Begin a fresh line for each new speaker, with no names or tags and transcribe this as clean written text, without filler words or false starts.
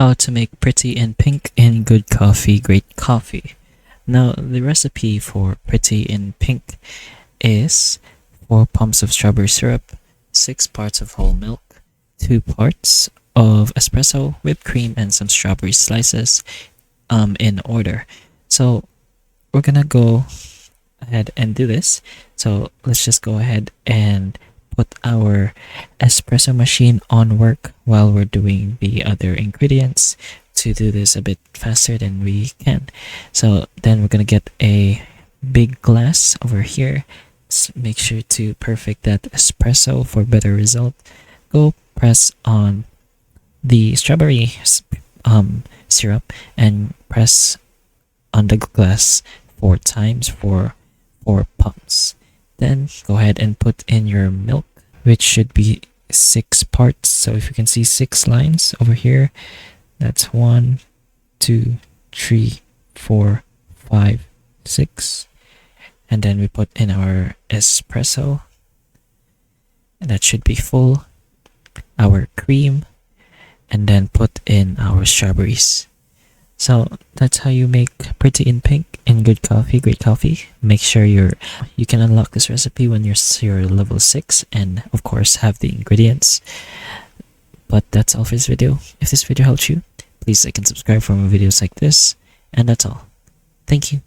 How to make pretty in pink in good coffee, great coffee. Now, the recipe for pretty in pink is 4 pumps of strawberry syrup, 6 parts of whole milk, 2 parts of espresso, whipped cream, and some strawberry slices in order. So we're gonna go ahead and do this. So let's just go ahead and put our espresso machine on work while we're doing the other ingredients to do this a bit faster than we can. So then we're gonna get a big glass over here. Make sure to perfect that espresso for better result. Go press on the strawberry syrup and press on the glass 4 times for 4 pumps. Then go ahead and put in your milk, which should be 6 parts. So if you can see 6 lines over here, that's 1, 2, 3, 4, 5, 6. And then we put in our espresso, and that should be full, our cream, and then put in our strawberries. So that's how you make pretty in pink in good coffee, great coffee. Make sure you can unlock this recipe when you're level 6 and of course have the ingredients. But that's all for this video. If this video helped you, please like and subscribe for more videos like this. And that's all. Thank you.